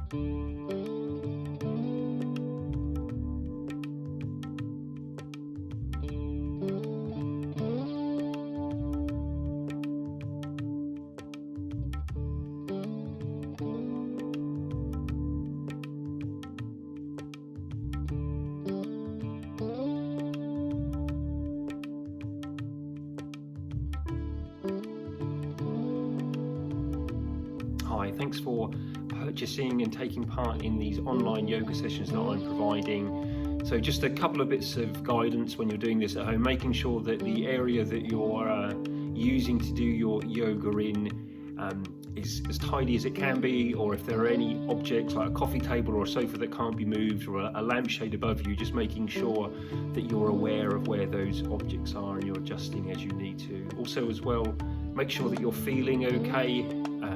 Hi, thanks for purchasing and taking part in these online yoga sessions that I'm providing. So just a couple of bits of guidance when you're doing this at home, making sure that the area that you're using to do your yoga in is as tidy as it can be, or if there are any objects like a coffee table or a sofa that can't be moved, or a lampshade above you, just making sure that you're aware of where those objects are and you're adjusting as you need to. Also as well, make sure that you're feeling okay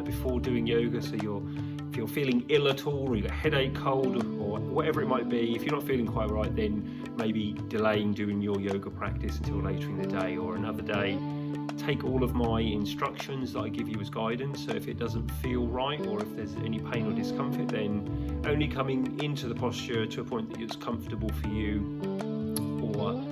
before doing yoga. So if you're feeling ill at all, or you've got a headache, cold, or whatever it might be, if you're not feeling quite right, then maybe delaying doing your yoga practice until later in the day or another day. Take all of my instructions that I give you as guidance, so if it doesn't feel right or if there's any pain or discomfort, then only coming into the posture to a point that it's comfortable for you, or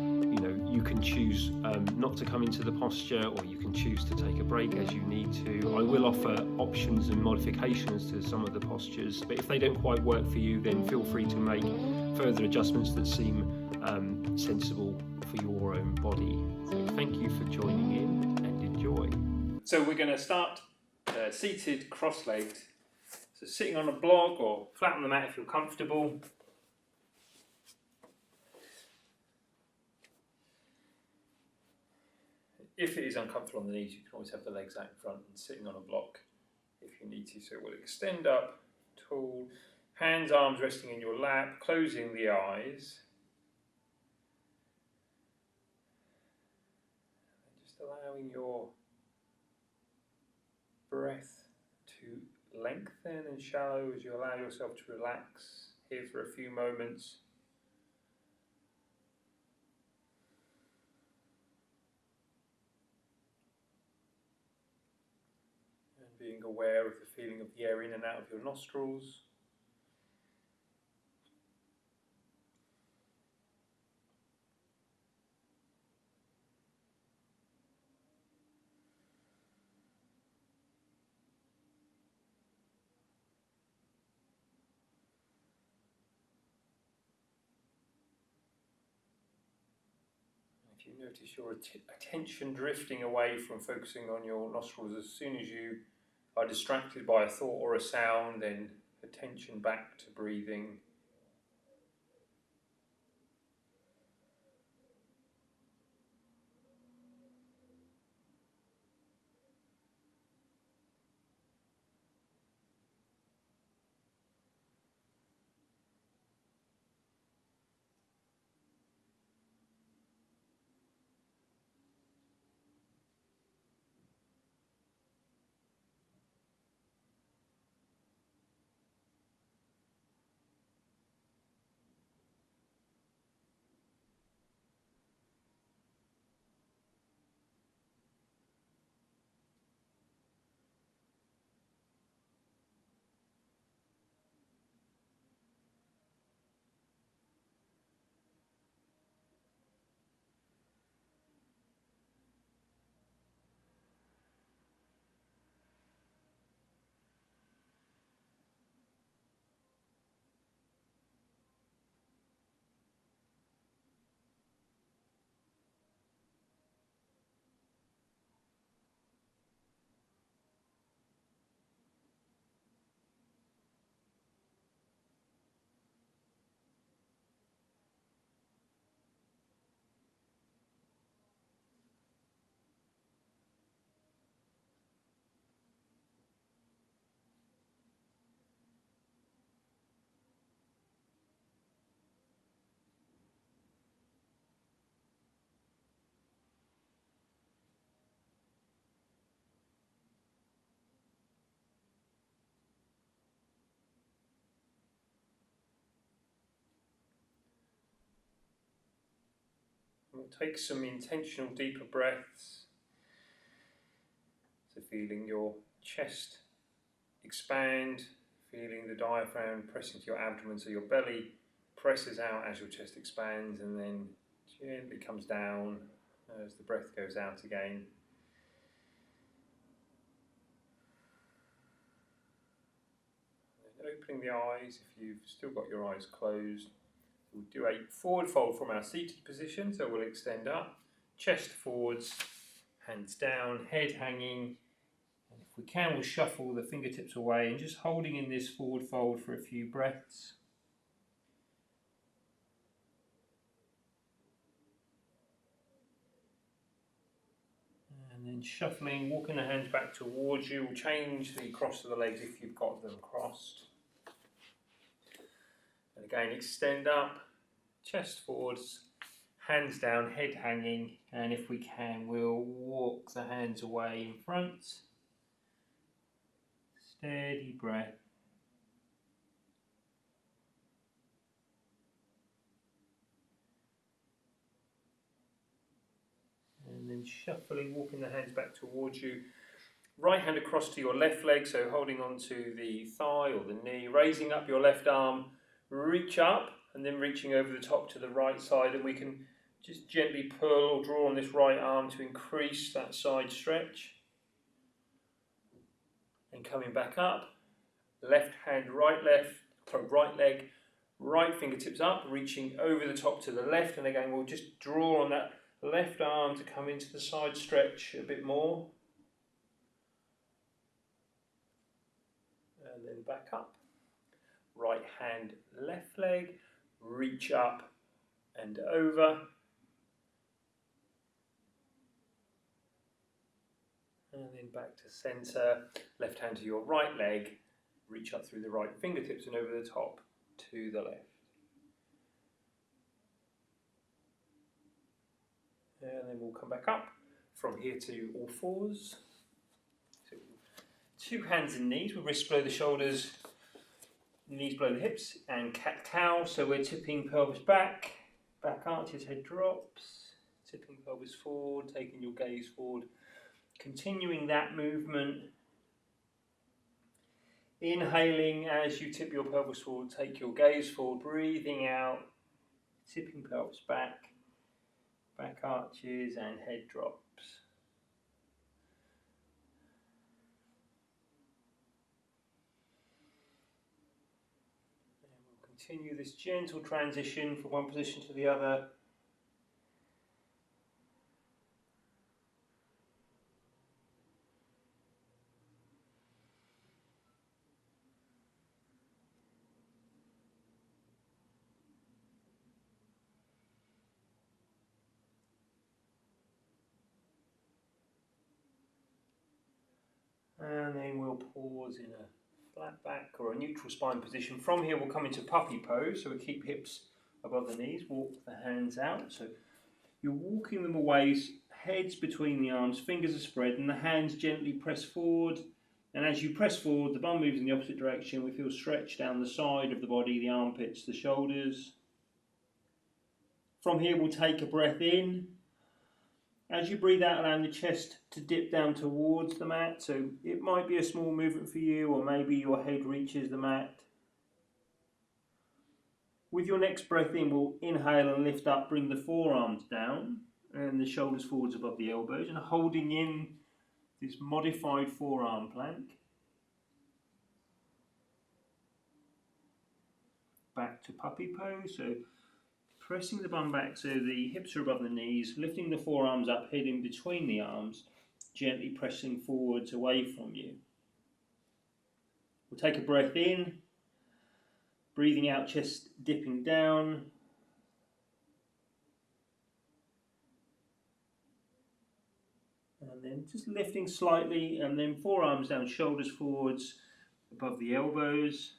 you can choose not to come into the posture, or you can choose to take a break as you need to. I will offer options and modifications to some of the postures, but if they don't quite work for you, then feel free to make further adjustments that seem sensible for your own body. So thank you for joining in and enjoy. So we're going to start seated cross-legged. So sitting on a block or flat on the mat if you're comfortable. If it is uncomfortable on the knees, you can always have the legs out in front and sitting on a block if you need to. So we'll extend up, tall, hands, arms resting in your lap, closing the eyes. And just allowing your breath to lengthen and shallow as you allow yourself to relax here for a few moments. Being aware of the feeling of the air in and out of your nostrils. If you notice your attention drifting away from focusing on your nostrils, as soon as you are distracted by a thought or a sound, then attention back to breathing. We'll take some intentional deeper breaths. So feeling your chest expand, Feeling the diaphragm pressing to your abdomen, so your belly presses out as your chest expands and then gently comes down as the breath goes out again. And opening the eyes, if you've still got your eyes closed, we'll do a forward fold from our seated position, so we'll extend up, chest forwards, hands down, head hanging. And if we can, we'll shuffle the fingertips away and just holding in this forward fold for a few breaths. And then shuffling, walking the hands back towards you. We'll change the cross of the legs if you've got them crossed. And again, extend up, chest forwards, hands down, head hanging. And if we can, we'll walk the hands away in front. Steady breath. And then shuffling, walking the hands back towards you. Right hand across to your left leg, so holding on to the thigh or the knee. Raising up your left arm, reach up, and then reaching over the top to the right side. And we can just gently pull or draw on this right arm to increase that side stretch. And coming back up. Left hand, right leg, right fingertips up, reaching over the top to the left. And again, we'll just draw on that left arm to come into the side stretch a bit more. And then back up. Right hand, left leg, reach up and over. And then back to centre, left hand to your right leg, reach up through the right fingertips and over the top to the left. And then we'll come back up from here to all fours. So, two hands and knees with wrists below the shoulders, knees below the hips, and cat-cow. So we're tipping pelvis back, back arches, head drops, tipping pelvis forward, taking your gaze forward. Continuing that movement. Inhaling as you tip your pelvis forward, take your gaze forward, breathing out, tipping pelvis back, back arches and head drops. And we'll continue this gentle transition from one position to the other. And then we'll pause in a flat back or a neutral spine position. From here we'll come into puppy pose, so we keep hips above the knees, walk the hands out. So you're walking them away, heads between the arms, fingers are spread, and the hands gently press forward. And as you press forward, the bum moves in the opposite direction. We feel stretch down the side of the body, the armpits, the shoulders. From here we'll take a breath in. As you breathe out, allowing the chest to dip down towards the mat. So it might be a small movement for you, or maybe your head reaches the mat. With your next breath in, we'll inhale and lift up, bring the forearms down and the shoulders forwards above the elbows, and holding in this modified forearm plank. Back to puppy pose. So pressing the bum back so the hips are above the knees, lifting the forearms up, head in between the arms, gently pressing forwards away from you. We'll take a breath in, breathing out, chest dipping down. And then just lifting slightly, and then forearms down, shoulders forwards, above the elbows.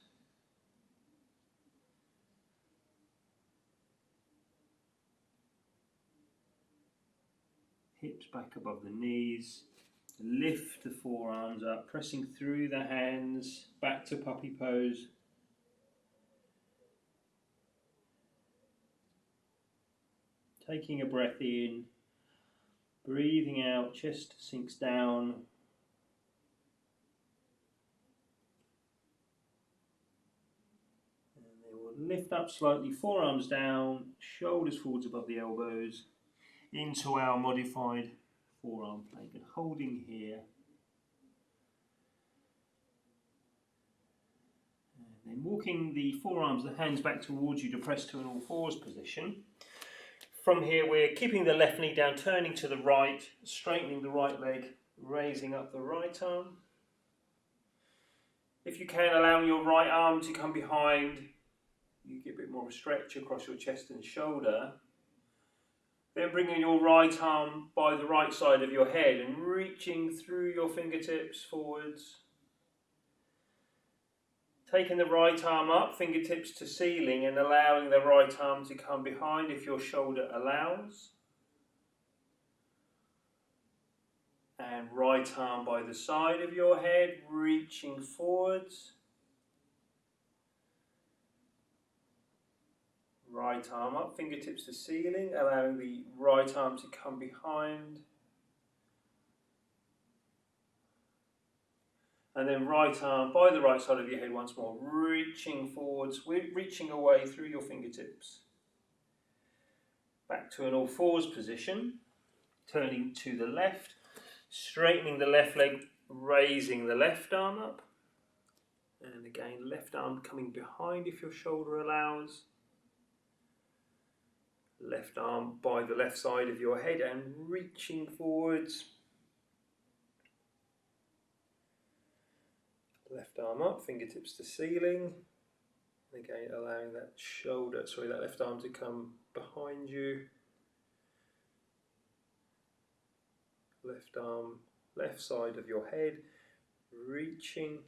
Hips back above the knees. Lift the forearms up, pressing through the hands, back to puppy pose. Taking a breath in, breathing out, chest sinks down. lift up slightly, forearms down, shoulders forwards above the elbows, into our modified forearm plank, and holding here. And then walking the forearms, the hands back towards you to press to an all fours position. From here we're keeping the left knee down, turning to the right, straightening the right leg, raising up the right arm. If you can, allow your right arm to come behind. You get a bit more of a stretch across your chest and shoulder. Then bringing your right arm by the right side of your head and reaching through your fingertips forwards. Taking the right arm up, fingertips to ceiling, and allowing the right arm to come behind if your shoulder allows. And right arm by the side of your head, reaching forwards. Right arm up, fingertips to ceiling, allowing the right arm to come behind. And then right arm by the right side of your head once more, reaching forwards, reaching away through your fingertips. Back to an all fours position, turning to the left, straightening the left leg, raising the left arm up. And again, left arm coming behind if your shoulder allows. Left arm by the left side of your head and reaching forwards. Left arm up, fingertips to ceiling. And again, allowing that that left arm to come behind you. Left arm, left side of your head, reaching.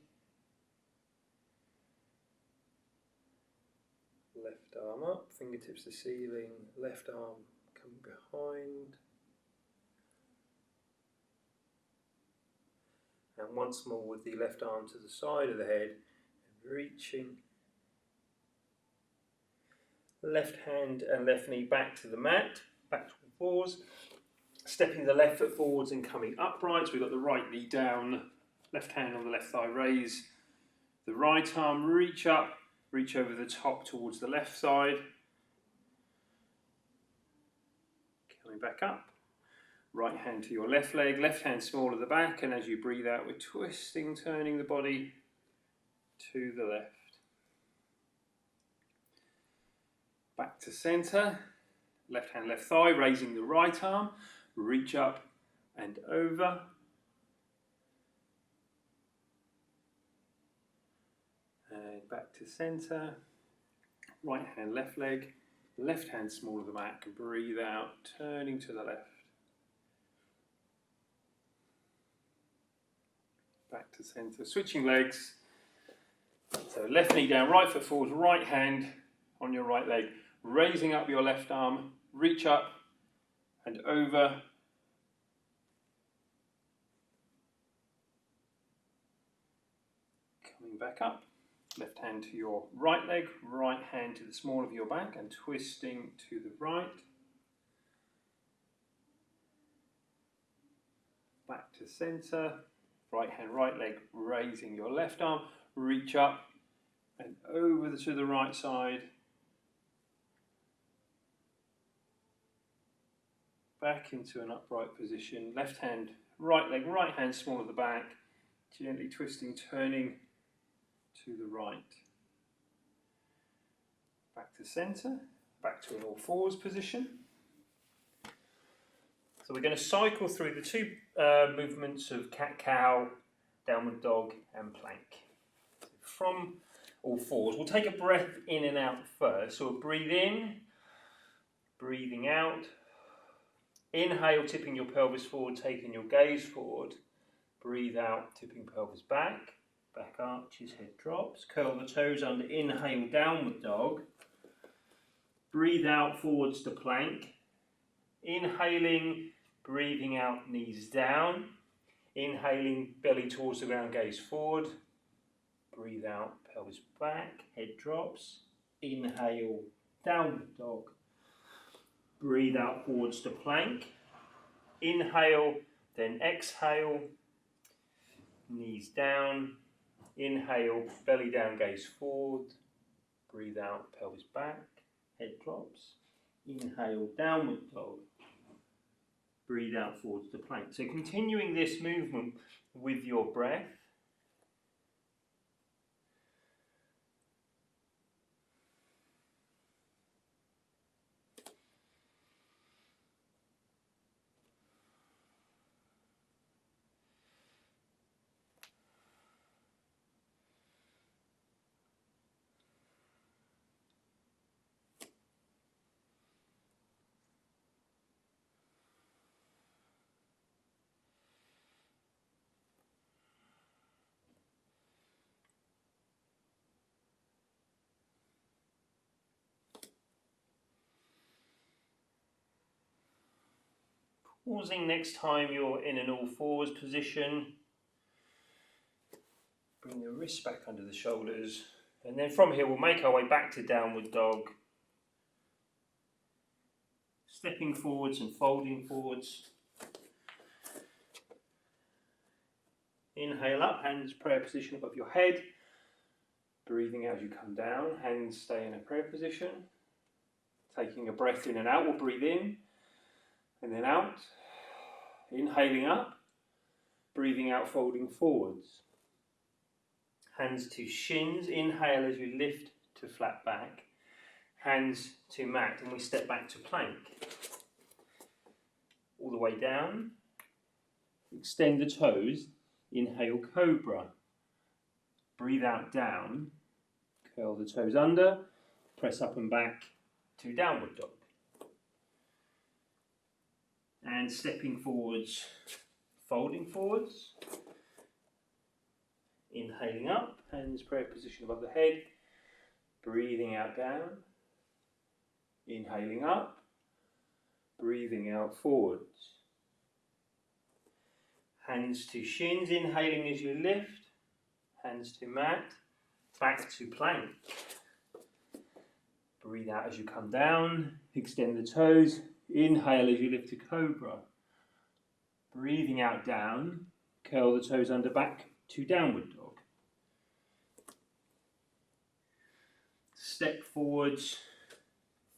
Left arm up, fingertips to ceiling, left arm coming behind. And once more with the left arm to the side of the head, and reaching. Left hand and left knee back to the mat, back to fours. Stepping the left foot forwards and coming upright. So we've got the right knee down, left hand on the left thigh, raise the right arm, reach up, reach over the top towards the left side. Coming back up. Right hand to your left leg, left hand small at the back, and as you breathe out, we're twisting, turning the body to the left. Back to centre, left hand, left thigh, raising the right arm, reach up and over. And back to centre, right hand, left leg, left hand small at the back, breathe out, turning to the left. Back to centre, switching legs. So left knee down, right foot forward, right hand on your right leg, raising up your left arm, reach up and over. Coming back up, left hand to your right leg, right hand to the small of your back and twisting to the right. Back to centre. Right hand, right leg, raising your left arm, reach up and over to the right side. Back into an upright position. Left hand, right leg, right hand small at the back, gently twisting, turning to the right. Back to centre, back to an all fours position. So we're going to cycle through the two movements of cat-cow, downward dog and plank. From all fours, we'll take a breath in and out first. So we'll breathe in, breathing out. Inhale, tipping your pelvis forward, taking your gaze forward. Breathe out, tipping pelvis back. Back arches, head drops. Curl the toes under, inhale, downward dog. Breathe out, forwards to plank. Inhaling, breathing out, knees down. Inhaling, belly towards the ground, gaze forward. Breathe out, pelvis back, head drops. Inhale, downward dog. Breathe out, forwards to plank. Inhale, then exhale. Knees down. Inhale, belly down, gaze forward. Breathe out, pelvis back, head drops. Inhale, downward dog. Breathe out forwards to plank. So continuing this movement with your breath. Pausing next time you're in an all fours position. Bring the wrists back under the shoulders. And then from here we'll make our way back to downward dog. Stepping forwards and folding forwards. Inhale up, hands prayer position above your head. Breathing out as you come down, hands stay in a prayer position. Taking a breath in and out, we'll breathe in and then out. Inhaling up, breathing out, folding forwards. Hands to shins, inhale as you lift to flat back. Hands to mat, and we step back to plank. All the way down. Extend the toes, inhale cobra. Breathe out down, curl the toes under, press up and back to downward dog. And stepping forwards, folding forwards. Inhaling up, hands prayer position above the head. Breathing out down. Inhaling up, breathing out forwards. Hands to shins, inhaling as you lift. Hands to mat, back to plank. Breathe out as you come down, extend the toes. Inhale as you lift to cobra. Breathing out down, curl the toes under back to downward dog. Step forwards,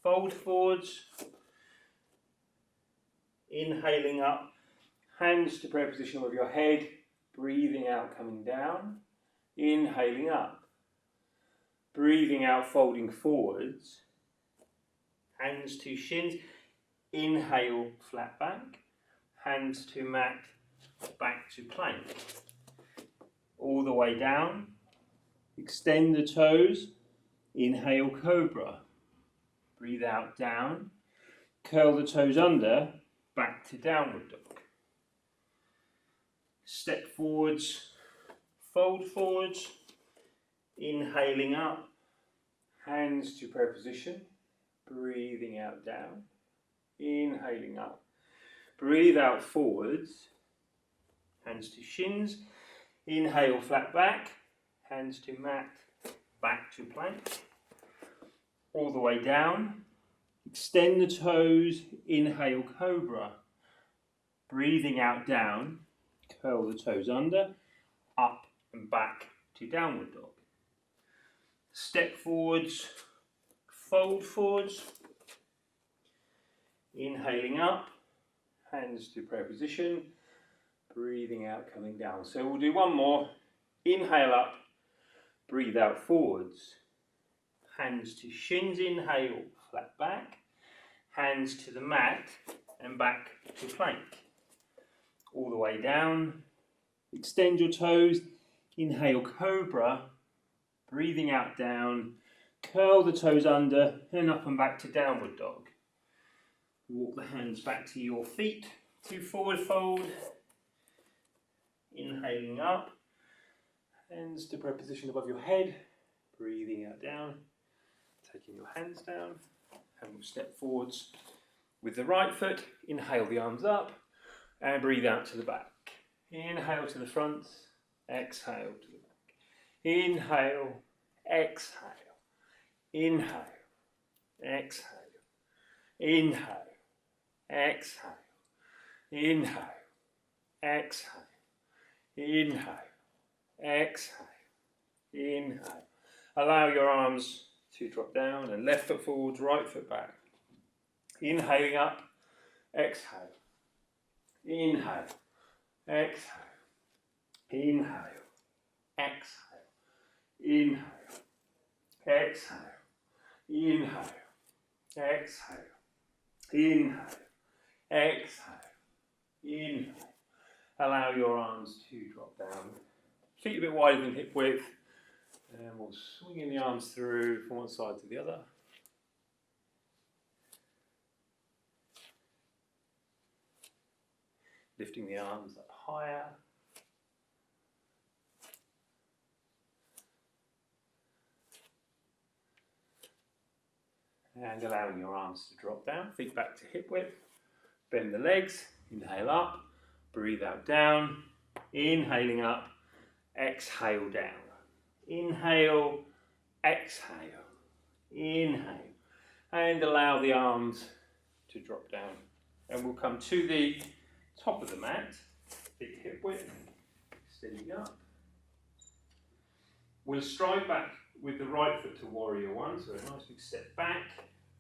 fold forwards. Inhaling up, hands to prayer position above your head. Breathing out, coming down. Inhaling up. Breathing out, folding forwards. Hands to shins. Inhale, flat back. Hands to mat, back to plank. All the way down. Extend the toes. Inhale, cobra. Breathe out, down. Curl the toes under, back to downward dog. Step forwards, fold forwards. Inhaling up. Hands to prayer position. Breathing out, down. Inhaling up. Breathe out forwards. Hands to shins. Inhale, flat back. Hands to mat, back to plank. All the way down. Extend the toes. Inhale, cobra. Breathing out, down. Curl the toes under. Up and back to downward dog. Step forwards. Fold forwards. Inhaling up, hands to prayer position, breathing out, coming down. So we'll do one more. Inhale up, breathe out forwards. Hands to shins, inhale, flat back. Hands to the mat and back to plank. All the way down. Extend your toes. Inhale, cobra. Breathing out, down. Curl the toes under and up and back to downward dog. Walk the hands back to your feet to forward fold. Inhaling up. Hands to prayer position above your head. Breathing out, down. Taking your hands down. And we'll step forwards with the right foot. Inhale the arms up. And breathe out to the back. Inhale to the front. Exhale to the back. Inhale. Exhale. Inhale. Exhale. Inhale. Exhale. Inhale. Exhale. Inhale. Exhale. Inhale. Allow your arms 2 drop down, and left foot forwards, right foot back. Inhaling up, exhale. Inhale, exhale. Inhale, exhale. Inhale, exhale. Inhale, exhale. Inhale, exhale. Inhale. Allow your arms to drop down. Feet a bit wider than hip width. And we'll swing in the arms through from one side to the other. Lifting the arms up higher. And allowing your arms to drop down. Feet back to hip width. Bend the legs. Inhale up. Breathe out down. Inhaling up. Exhale down. Inhale, exhale, inhale, and allow the arms to drop down. And we'll come to the top of the mat, feet hip width, extending up. We'll stride back with the right foot to warrior one, so a nice big step back,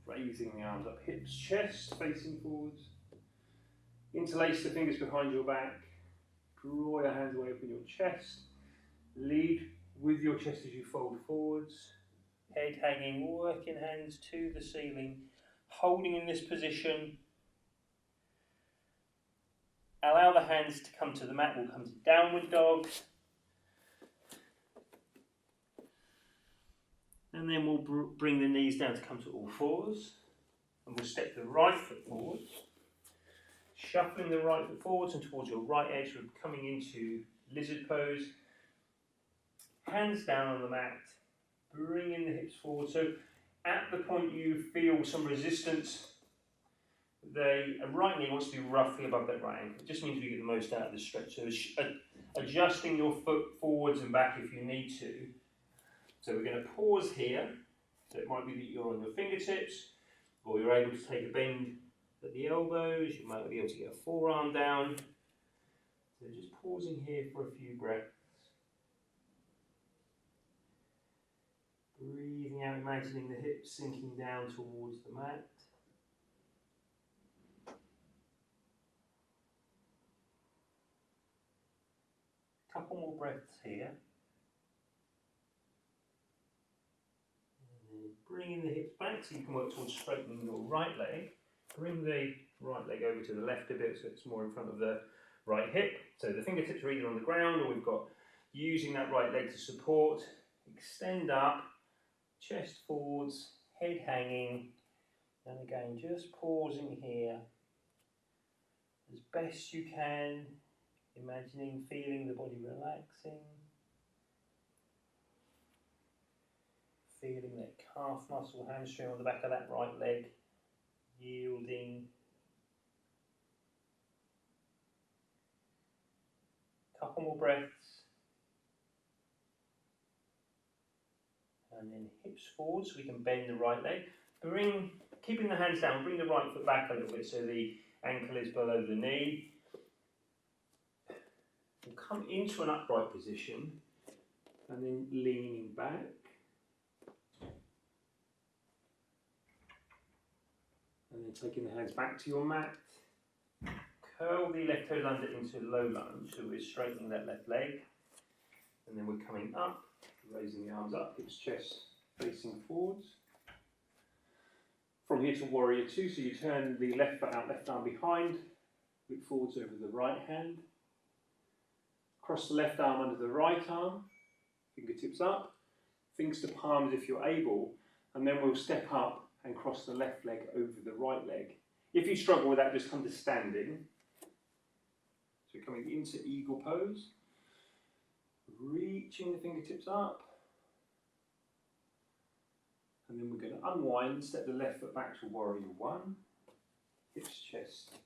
raising the arms up, hips, chest, facing forwards. Interlace the fingers behind your back, draw your hands away from your chest, lead with your chest as you fold forwards, head hanging, working hands to the ceiling, holding in this position. Allow the hands to come to the mat, we'll come to downward dog. And then we'll bring the knees down to come to all fours. And we'll step the right foot forwards, shuffling the right foot forwards and towards your right edge. We're coming into lizard pose. Hands down on the mat, bringing the hips forward. So at the point you feel some resistance, the right knee wants to be roughly above that right ankle. It just means we get the most out of the stretch. So adjusting your foot forwards and back if you need to. So we're going to pause here. So it might be that you're on your fingertips, or you're able to take a bend at the elbows. You might be able to get a forearm down. So just pausing here for a few breaths. Breathing out, imagining the hips sinking down towards the mat. Couple more breaths here. And then bringing the hips back so you can work towards straightening your right leg. Bring the right leg over to the left a bit so it's more in front of the right hip. So the fingertips are either on the ground or we've got using that right leg to support. Extend up. Chest forwards, head hanging, and again just pausing here as best you can, imagining, feeling the body relaxing, feeling that calf muscle, hamstring on the back of that right leg, yielding. Couple more breaths. And then hips forward so we can bend the right leg. Keeping the hands down, bring the right foot back a little bit so the ankle is below the knee. We'll come into an upright position and then leaning back. And then taking the hands back to your mat. Curl the left toes under into low lunge, so we're straightening that left leg. And then we're coming up. Raising the arms up, hips, chest facing forwards. From here to warrior two, so you turn the left foot out, left arm behind, look forwards over the right hand. Cross the left arm under the right arm, fingertips up, fingers to palms if you're able, and then we'll step up and cross the left leg over the right leg. If you struggle with that, just come to standing. So we're coming into eagle pose. Reaching the fingertips up, and then we're going to unwind, step the left foot back to warrior one, hips, chest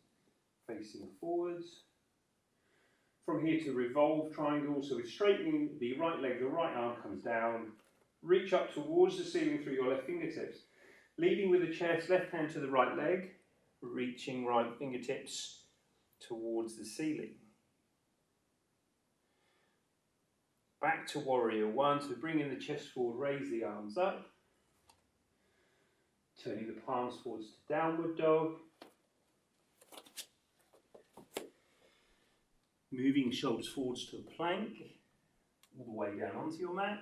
facing forwards. From here to revolve triangle, so we're straightening the right leg, the right arm comes down, reach up towards the ceiling through your left fingertips, leading with the chest, left hand to the right leg, reaching right fingertips towards the ceiling. Back to warrior one, so bring in the chest forward, raise the arms up. Turning the palms forwards to downward dog. Moving shoulders forwards to the plank, all the way down onto your mat.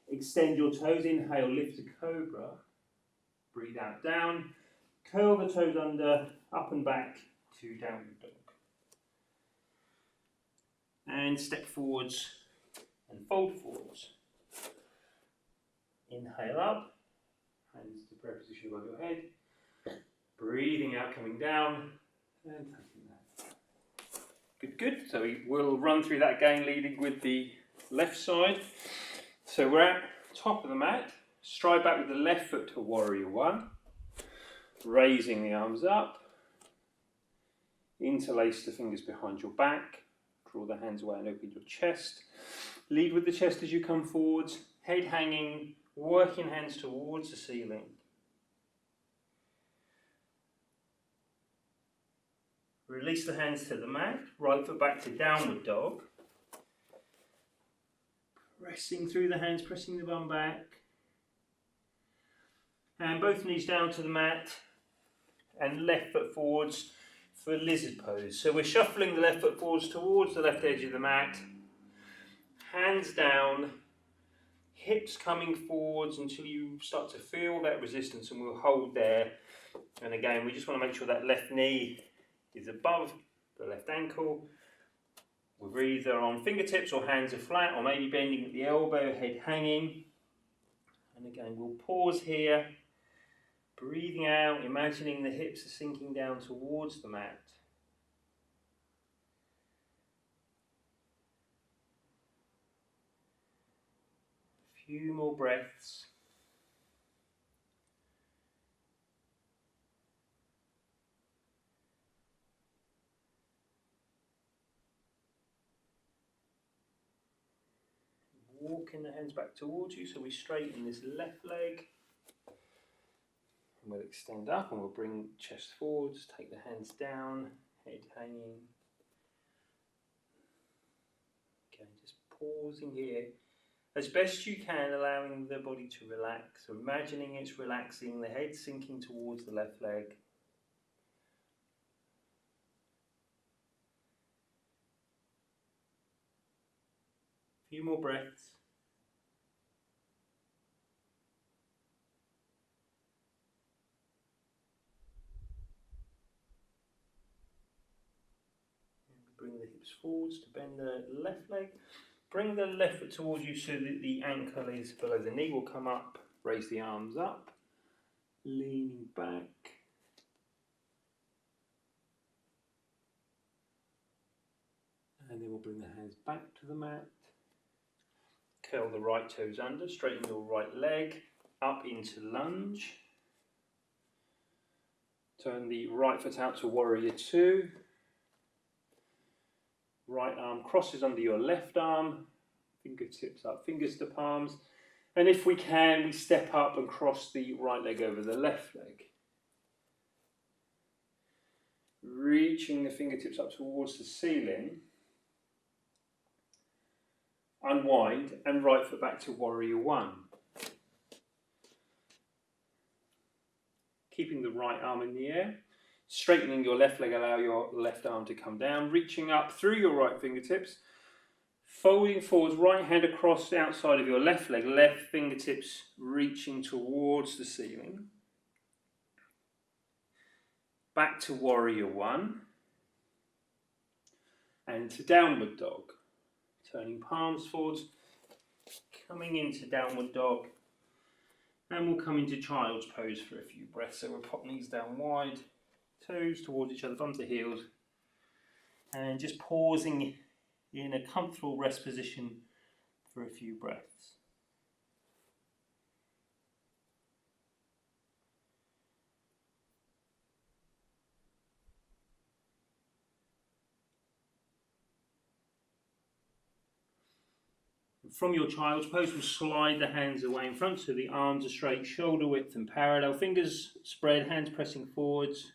Extend your toes, inhale, lift to cobra. Breathe out, down. Curl the toes under, up and back to downward dog. And step forwards and fold forwards. Inhale up, hands to prayer position above your head. Breathing out, coming down, and taking that. Good, good. So we will run through that again, leading with the left side. So we're at top of the mat. Stride back with the left foot to warrior one. Raising the arms up. Interlace the fingers behind your back. Draw the hands away and open your chest. Lead with the chest as you come forwards. Head hanging, working hands towards the ceiling. Release the hands to the mat. Right foot back to downward dog. Pressing through the hands, pressing the bum back. And both knees down to the mat. And left foot forwards for lizard pose. So we're shuffling the left foot forwards towards the left edge of the mat. Hands down. Hips coming forwards until you start to feel that resistance, and we'll hold there. And again, we just want to make sure that left knee is above the left ankle. We're either on fingertips or hands are flat, or maybe bending at the elbow, head hanging. And again, we'll pause here, breathing out, imagining the hips are sinking down towards the mat. A few more breaths. Walking the hands back towards you, so we straighten this left leg. And we'll extend up and we'll bring chest forwards, take the hands down, head hanging. Okay, just pausing here. As best you can, allowing the body to relax. So imagining it's relaxing, the head sinking towards the left leg. A few more breaths. Bring the hips forwards to bend the left leg. Bring the left foot towards you so that the ankle is below the knee. Will come up, raise the arms up, leaning back. And then we'll bring the hands back to the mat. Curl the right toes under, straighten your right leg, up into lunge. Turn the right foot out to warrior two. Right arm crosses under your left arm, fingertips up, fingers to palms. And if we can, we step up and cross the right leg over the left leg. Reaching the fingertips up towards the ceiling. Unwind and right foot back to warrior one. Keeping the right arm in the air. Straightening your left leg, allow your left arm to come down. Reaching up through your right fingertips. Folding forwards, right hand across the outside of your left leg. Left fingertips reaching towards the ceiling. Back to warrior one. And to downward dog. Turning palms forwards. Coming into downward dog. And we'll come into child's pose for a few breaths. So we'll pop knees down wide. Toes towards each other, thumbs to heels, and just pausing in a comfortable rest position for a few breaths. From your child's pose, we'll slide the hands away in front so the arms are straight, shoulder width and parallel, fingers spread, hands pressing forwards.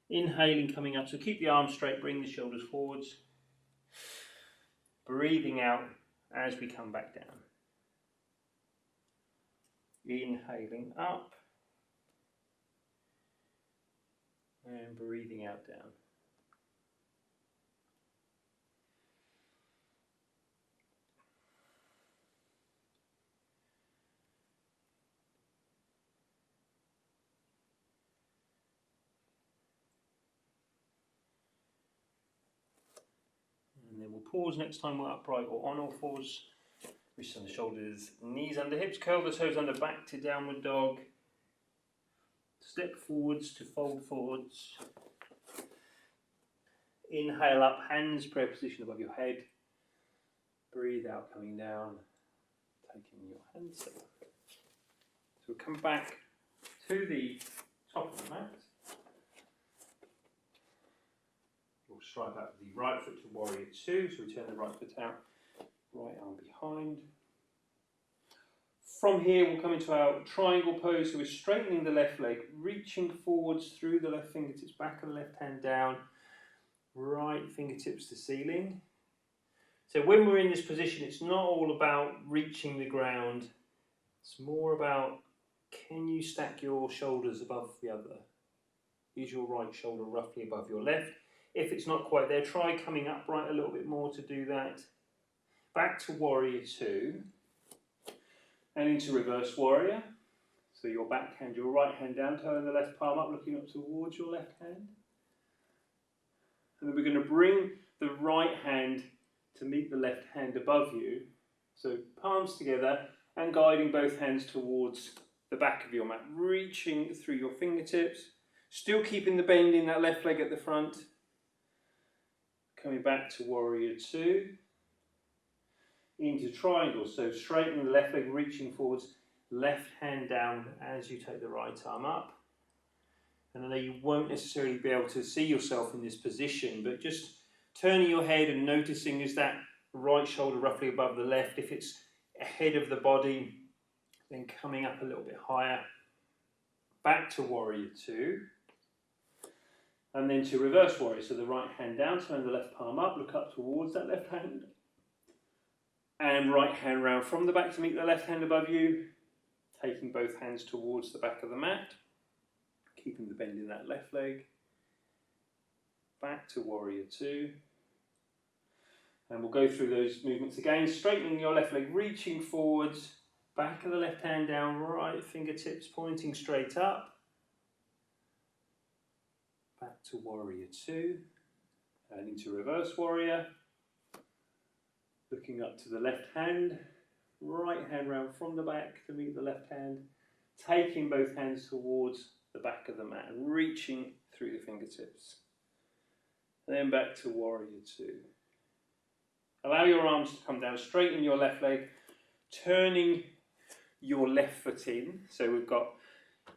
Inhaling, coming up, so keep the arms straight, bring the shoulders forwards. Breathing out as we come back down. Inhaling up and breathing out down. And then we'll pause next time we're upright or on all fours. Wrists on the shoulders, knees under hips, curl the toes under, back to downward dog. Step forwards to fold forwards. Inhale up, hands prayer position above your head. Breathe out, coming down, taking your hands up. So we'll come back to the top of the mat. We'll strike out with the right foot to warrior two, so we turn the right foot out, right arm behind. From here we'll come into our triangle pose, so we're straightening the left leg, reaching forwards through the left fingertips, back of the left hand down, right fingertips to ceiling. So when we're in this position, it's not all about reaching the ground, it's more about, can you stack your shoulders above the other? Is your right shoulder roughly above your left? If it's not quite there, try coming upright a little bit more to do that. Back to warrior two. And into reverse warrior. So your back hand, your right hand down, turn the left palm up, looking up towards your left hand. And then we're going to bring the right hand to meet the left hand above you. So palms together and guiding both hands towards the back of your mat, reaching through your fingertips, still keeping the bend in that left leg at the front. Coming back to warrior two. Into triangle, so straighten the left leg, reaching forwards, left hand down as you take the right arm up. And I know you won't necessarily be able to see yourself in this position, but just turning your head and noticing, is that right shoulder roughly above the left? If it's ahead of the body, then coming up a little bit higher. Back to warrior two. And then to reverse warrior, so the right hand down, turn the left palm up, look up towards that left hand. And right hand round from the back to meet the left hand above you, taking both hands towards the back of the mat, keeping the bend in that left leg. Back to warrior two. And we'll go through those movements again, straightening your left leg, reaching forwards, back of the left hand down, right fingertips pointing straight up. Back to warrior two, and into reverse warrior. Looking up to the left hand, right hand round from the back to meet the left hand, taking both hands towards the back of the mat, reaching through the fingertips. And then back to warrior two. Allow your arms to come down, straighten your left leg, turning your left foot in. So we've got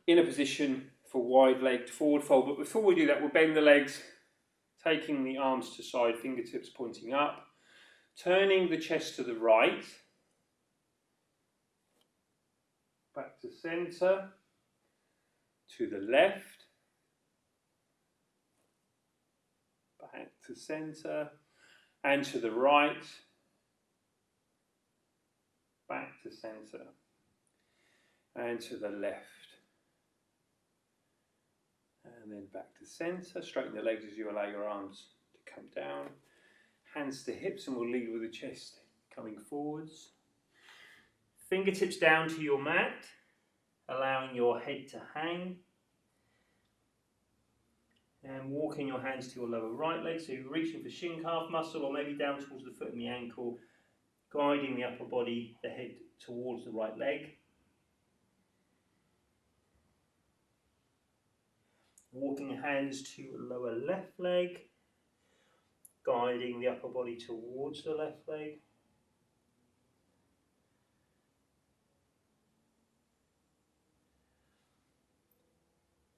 in a position for wide-legged forward fold, but before we do that, we'll bend the legs, taking the arms to side, fingertips pointing up. Turning the chest to the right, back to centre, to the left, back to centre, and to the right, back to centre, and to the left, and then back to centre. Straighten the legs as you allow your arms to come down. Hands to hips, and we'll lead with the chest coming forwards. Fingertips down to your mat, allowing your head to hang. And walking your hands to your lower right leg, so you're reaching for shin calf muscle or maybe down towards the foot and the ankle, guiding the upper body, the head towards the right leg. Walking hands to lower left leg, guiding the upper body towards the left leg.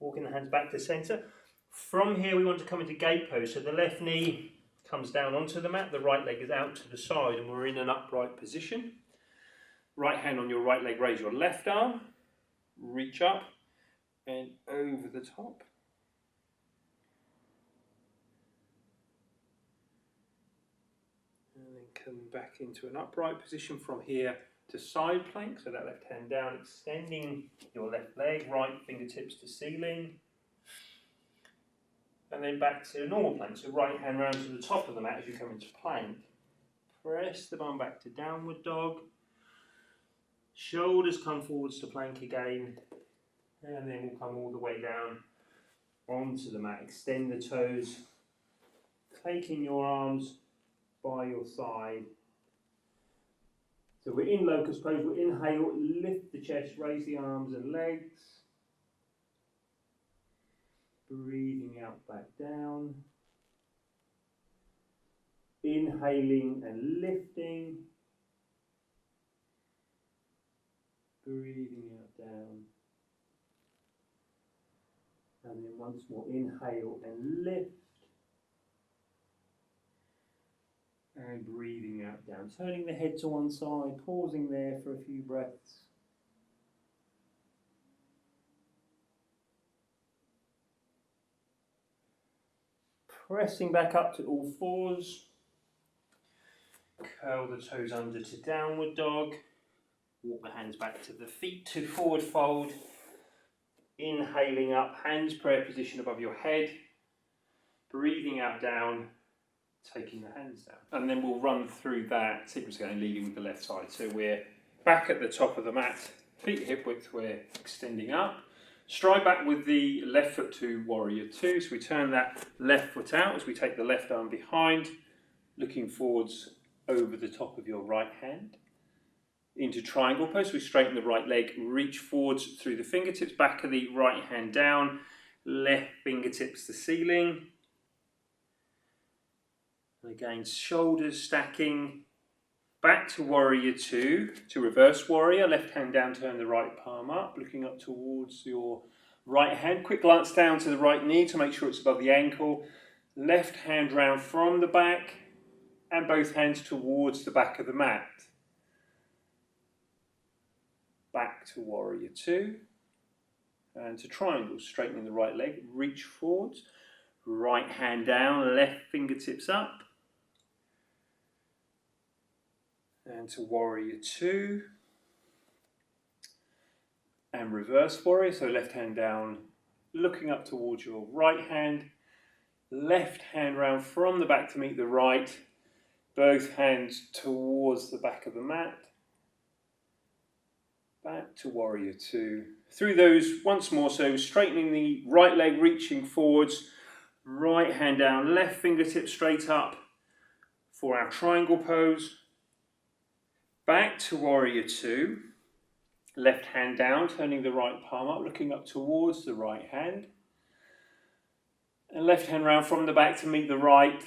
Walking the hands back to centre. From here we want to come into gate pose, so the left knee comes down onto the mat, the right leg is out to the side, and we're in an upright position. Right hand on your right leg, raise your left arm, reach up and over the top. And then coming back into an upright position. From here, to side plank, so that left hand down, extending your left leg, right fingertips to ceiling. And then back to normal plank, so right hand round to the top of the mat as you come into plank. Press the bum back to downward dog. Shoulders come forwards to plank again. And then we'll come all the way down onto the mat. Extend the toes, taking your arms by your side. So we're in locust pose, we'll inhale, lift the chest, raise the arms and legs. Breathing out back down. Inhaling and lifting. Breathing out down. And then once more, inhale and lift. And breathing out down. Turning the head to one side, pausing there for a few breaths. Pressing back up to all fours. Curl the toes under to downward dog. Walk the hands back to the feet to forward fold. Inhaling up, hands prayer position above your head. Breathing out down, taking the hands down. And then we'll run through that sequence again, leading with the left side. So we're back at the top of the mat, feet hip width, we're extending up. Stride back with the left foot to warrior two. So we turn that left foot out as we take the left arm behind, looking forwards over the top of your right hand. Into triangle pose, we straighten the right leg, reach forwards through the fingertips, back of the right hand down, left fingertips to ceiling. And again, shoulders stacking, back to warrior two, to reverse warrior, left hand down, turn the right palm up, looking up towards your right hand. Quick glance down to the right knee to make sure it's above the ankle. Left hand round from the back, and both hands towards the back of the mat. Back to warrior two, and to triangle, straightening the right leg, reach forwards, right hand down, left fingertips up, and to warrior two, and reverse warrior, so left hand down, looking up towards your right hand, left hand round from the back to meet the right, both hands towards the back of the mat, back to warrior two. Through those once more, so straightening the right leg, reaching forwards, right hand down, left fingertip straight up for our triangle pose. Back to warrior two, left hand down, turning the right palm up, looking up towards the right hand. And left hand round from the back to meet the right,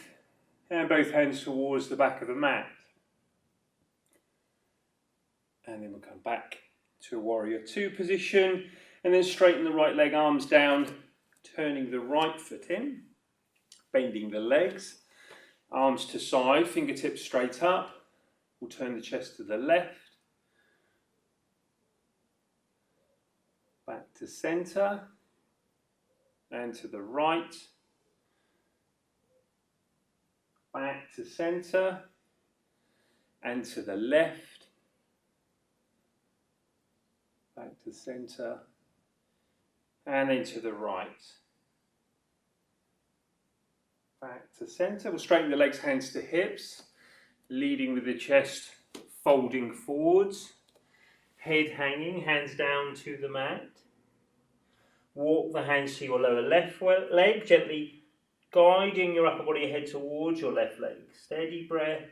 and both hands towards the back of the mat. And then we'll come back to a warrior two position, and then straighten the right leg, arms down, turning the right foot in, bending the legs, arms to side, fingertips straight up. We'll turn the chest to the left, back to center, and to the right, back to center, and to the left, back to center, and then to the right. Back to center. We'll straighten the legs, hands to hips, leading with the chest folding forwards, head hanging, hands down to the mat. Walk the hands to your lower left leg, gently guiding your upper body head towards your left leg. Steady breath.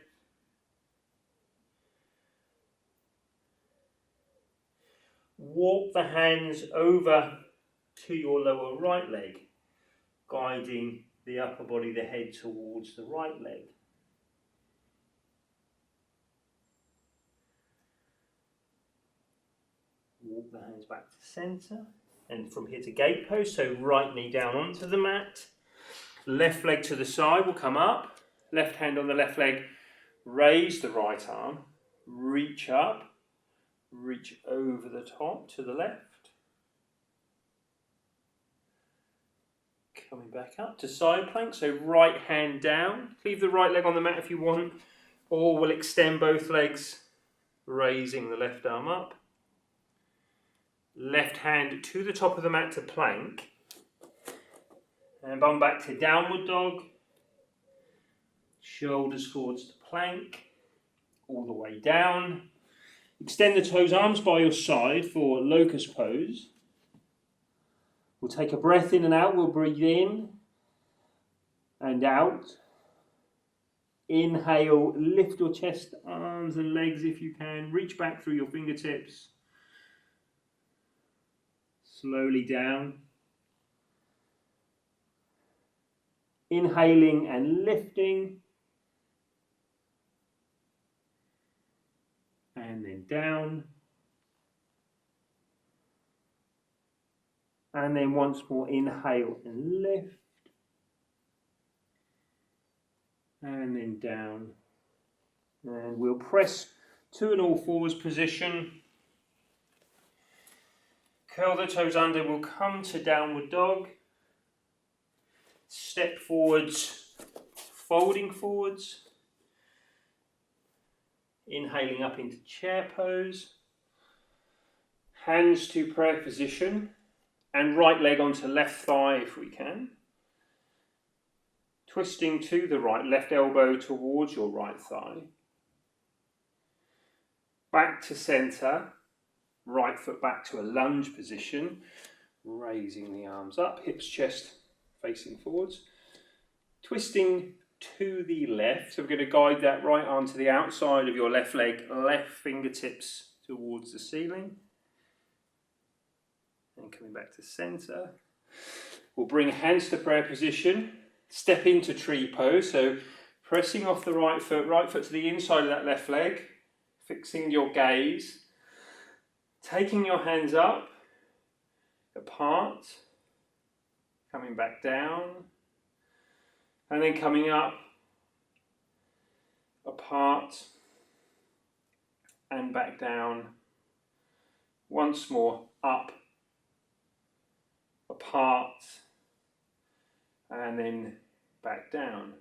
Walk the hands over to your lower right leg, guiding the upper body, the head towards the right leg. Walk the hands back to center, and from here to gate pose, so right knee down onto the mat, left leg to the side will come up, left hand on the left leg, raise the right arm, reach up, reach over the top to the left. Coming back up to side plank, so right hand down, leave the right leg on the mat if you want, or we'll extend both legs raising the left arm up. Left hand to the top of the mat to plank. And bum back to downward dog. Shoulders forwards to plank. All the way down. Extend the toes, arms by your side for locust pose. We'll take a breath in and out. We'll breathe in and out. Inhale, lift your chest, arms and legs if you can. Reach back through your fingertips. Slowly down. Inhaling and lifting. And then down. And then once more, inhale and lift. And then down. And we'll press to an all fours position. Curl the toes under, we'll come to downward dog. Step forwards, folding forwards. Inhaling up into chair pose. Hands to prayer position. And right leg onto left thigh if we can. Twisting to the right, left elbow towards your right thigh. Back to centre. Right foot back to a lunge position, raising the arms up, hips, chest facing forwards. Twisting to the left, so we're going to guide that right arm to the outside of your left leg, left fingertips towards the ceiling. And coming back to centre. We'll bring hands to prayer position, step into tree pose, so pressing off the right foot to the inside of that left leg, fixing your gaze. Taking your hands up, apart, coming back down, and then coming up, apart, and back down. Once more, up, apart, and then back down.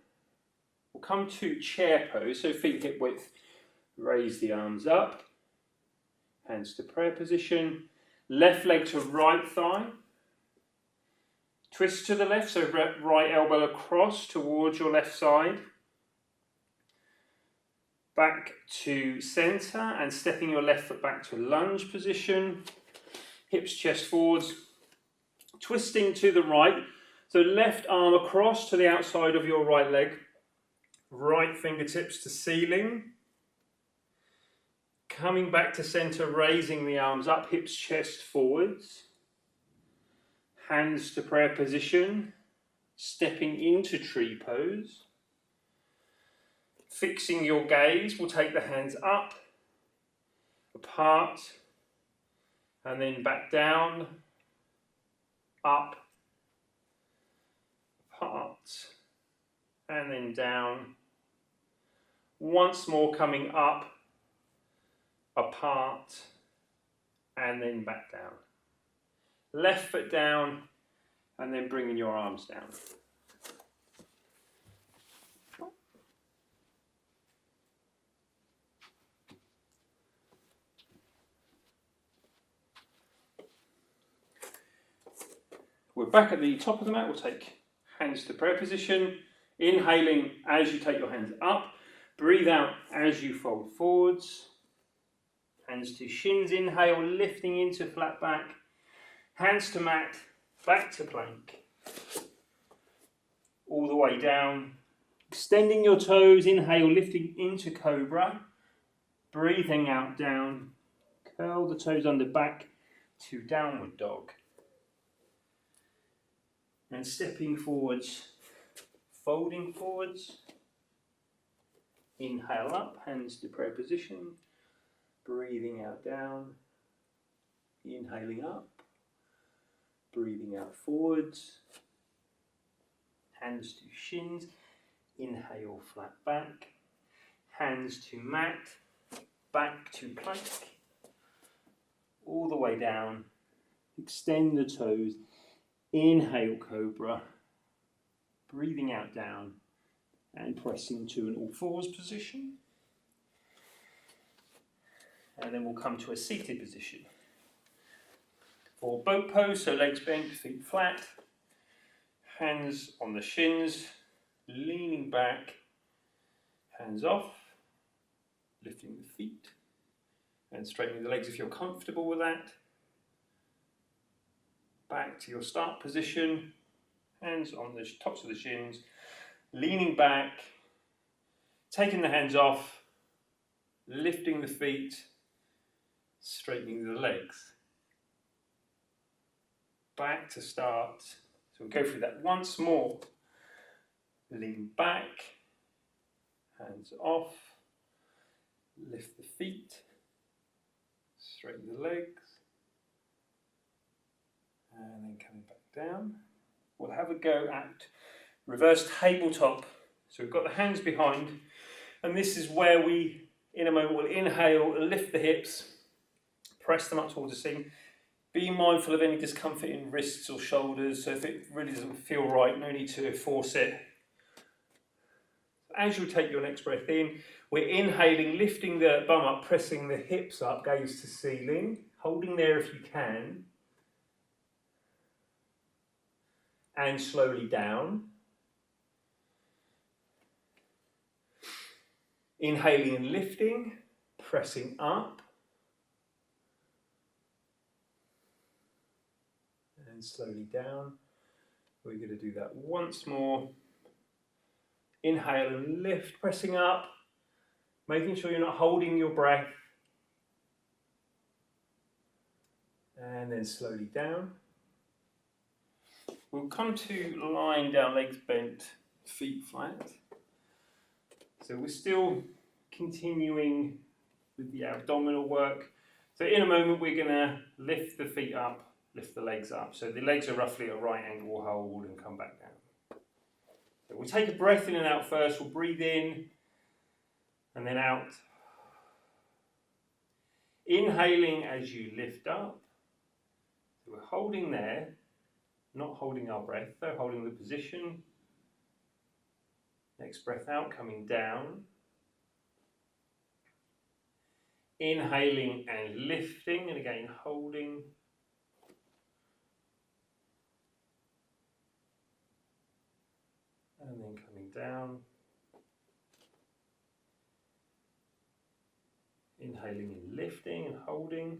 We'll come to chair pose, so feet hip width, raise the arms up. Hands to prayer position, left leg to right thigh, twist to the left, so right elbow across towards your left side, back to centre and stepping your left foot back to lunge position, hips, chest forwards, twisting to the right, so left arm across to the outside of your right leg, right fingertips to ceiling. Coming back to centre, raising the arms up, hips, chest forwards. Hands to prayer position, stepping into tree pose. Fixing your gaze, we'll take the hands up, apart, and then back down, up, apart, and then down. Once more coming up, apart, and then back down. Left foot down, and then bringing your arms down. We're back at the top of the mat. We'll take hands to prayer position, inhaling as you take your hands up, breathe out as you fold forwards. Hands to shins, inhale, lifting into flat back. Hands to mat, back to plank. All the way down. Extending your toes, inhale, lifting into cobra. Breathing out, down. Curl the toes under back to downward dog. And stepping forwards, folding forwards. Inhale up, hands to prayer position. Breathing out, down, inhaling up, breathing out forwards, hands to shins, inhale flat back, hands to mat, back to plank, all the way down, extend the toes, inhale cobra, breathing out down and pressing to an all fours position. and then we'll come to a seated position. For boat pose, so legs bent, feet flat, hands on the shins, leaning back, hands off, lifting the feet and straightening the legs if you're comfortable with that. Back to your start position, hands on the tops of the shins, leaning back, taking the hands off, lifting the feet, straightening the legs. Back to start. So we'll go through that once more. Lean back, hands off, lift the feet, straighten the legs, and then coming back down. We'll have a go at reverse tabletop. So we've got the hands behind, and this is where we, in a moment, will inhale, lift the hips, press them up towards the ceiling. Be mindful of any discomfort in wrists or shoulders, so if it really doesn't feel right, no need to force it. As you take your next breath in, we're inhaling, lifting the bum up, pressing the hips up, gaze to ceiling, holding there if you can, and slowly down. Inhaling and lifting, pressing up, and slowly down. We're going to do that once more. Inhale and lift, pressing up, making sure you're not holding your breath. And then slowly down. We'll come to lying down, legs bent, feet flat. So we're still continuing with the abdominal work. So in a moment we're going to lift the feet up, lift the legs up. So the legs are roughly at a right angle, we'll hold and come back down. So we'll take a breath in and out first. We'll breathe in and then out. Inhaling as you lift up. So we're holding there, not holding our breath though, holding the position. Next breath out, coming down. Inhaling and lifting, and again holding. And then coming down. Inhaling and lifting and holding.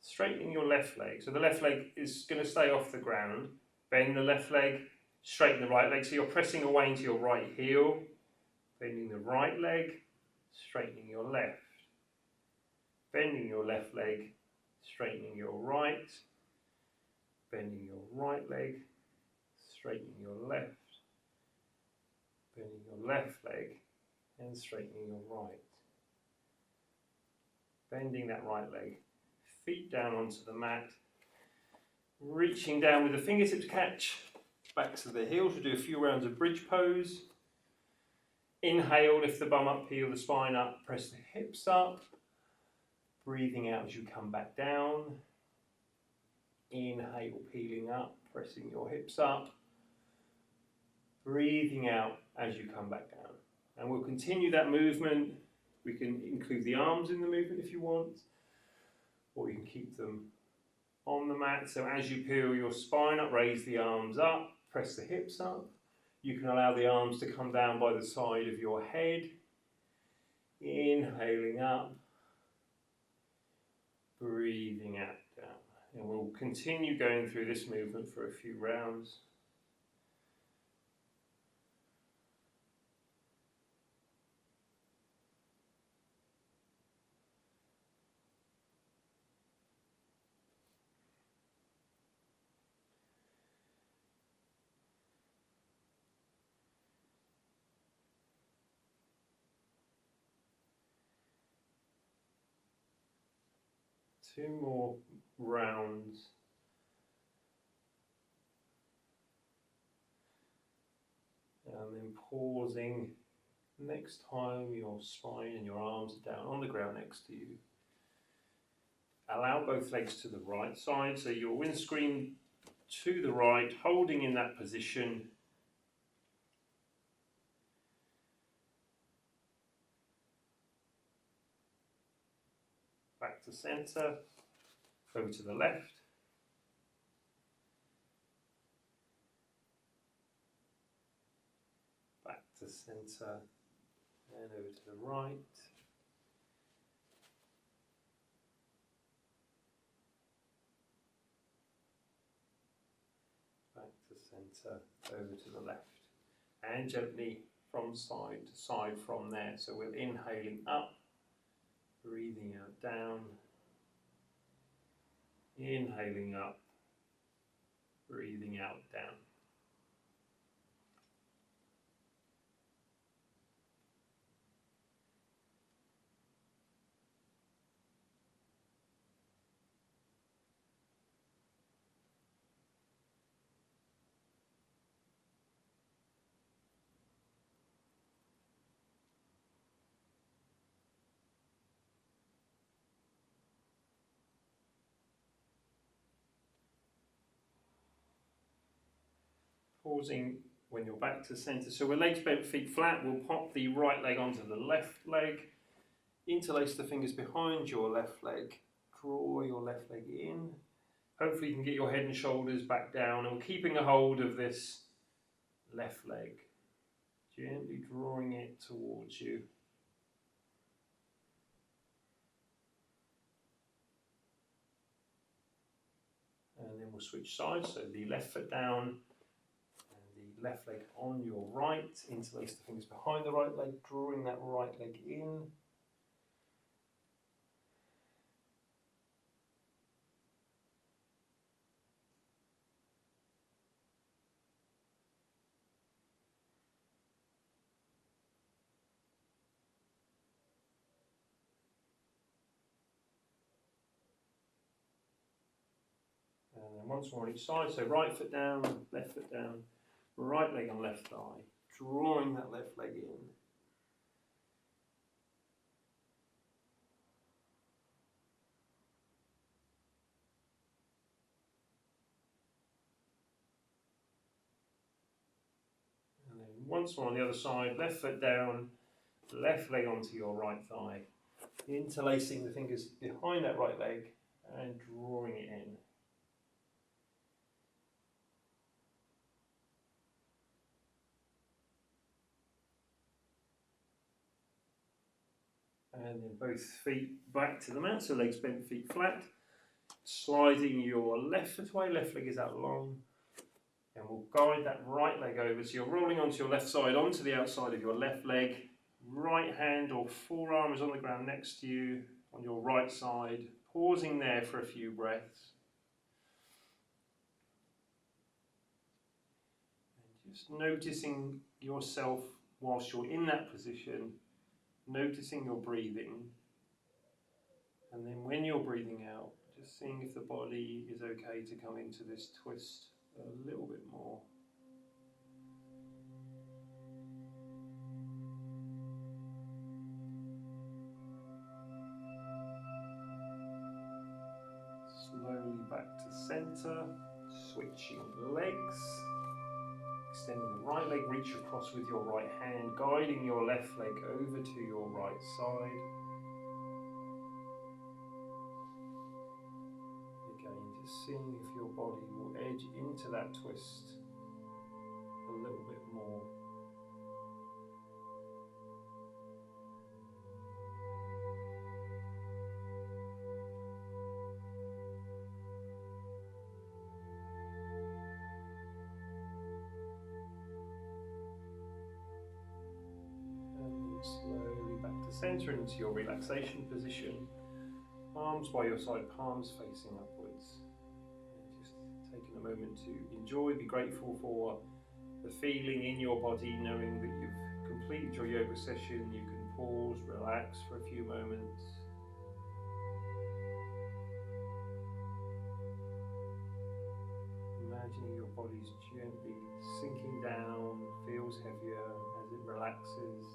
Straightening your left leg. So the left leg is going to stay off the ground. Bend the left leg, straighten the right leg. So you're pressing away into your right heel. Bending the right leg, straightening your left. Bending your left leg, straightening your right. Bending your right leg, straightening your left. Bending your left leg and straightening your right. Bending that right leg, feet down onto the mat. Reaching down with the fingertips catch, backs of the heels. We'll do a few rounds of bridge pose. Inhale, lift the bum up, peel the spine up, press the hips up. Breathing out as you come back down. Inhale, peeling up, pressing your hips up. Breathing out as you come back down. And we'll continue that movement. We can include the arms in the movement if you want, or you can keep them on the mat. So as you peel your spine up, raise the arms up, press the hips up. You can allow the arms to come down by the side of your head. Inhaling up, breathing out down. And we'll continue going through this movement for a few rounds. Two more rounds. And then pausing. Next time your spine and your arms are down on the ground next to you. Allow both legs to the right side, so your windscreen to the right, holding in that position. back to centre, over to the left. Back to centre, and over to the right. Back to centre, over to the left. And gently from side to side from there. So we're inhaling up, breathing out down, inhaling up, breathing out down. Pausing when you're back to centre. So we're legs bent, feet flat. We'll pop the right leg onto the left leg. Interlace the fingers behind your left leg. Draw your left leg in. Hopefully you can get your head and shoulders back down, and we're keeping a hold of this left leg. Gently drawing it towards you. And then we'll switch sides. So the left foot down, left leg on your right, interlace the fingers behind the right leg, drawing that right leg in. And then once more on each side, so right foot down, left foot down, right leg on left thigh, drawing that left leg in. And then once more on the other side, left foot down, left leg onto your right thigh, interlacing the fingers behind that right leg and drawing it in. And then both feet back to the mat, so legs bent, feet flat. Sliding your left foot away, left leg is out long. And we'll guide that right leg over. So you're rolling onto your left side, onto the outside of your left leg. Right hand or forearm is on the ground next to you, on your right side. Pausing there for a few breaths. And just noticing yourself whilst you're in that position. Noticing your breathing, and then when you're breathing out, just seeing if the body is okay to come into this twist a little bit more. Slowly back to centre, switching legs. Extending the right leg, reach across with your right hand, guiding your left leg over to your right side. Again, just seeing if your body will edge into that twist a little bit more. Slowly back to centre into your relaxation position. Arms by your side, palms facing upwards. And just taking a moment to enjoy, be grateful for the feeling in your body, knowing that you've completed your yoga session. You can pause, relax for a few moments. Imagining your body's gently sinking down, feels heavier as it relaxes.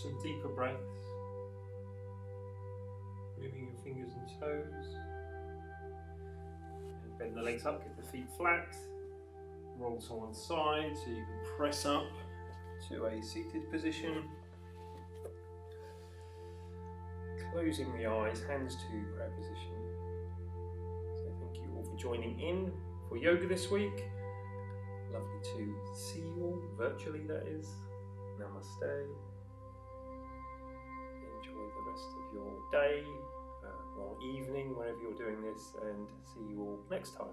some deeper breaths. Moving your fingers and toes. And bend the legs up, get the feet flat. Roll to one side so you can press up to a seated position. Closing the eyes, hands to prayer position. So thank you all for joining in for yoga this week. Lovely to see you all, virtually that is. Namaste. Enjoy the rest of your day or evening, wherever you're doing this, and see you all next time.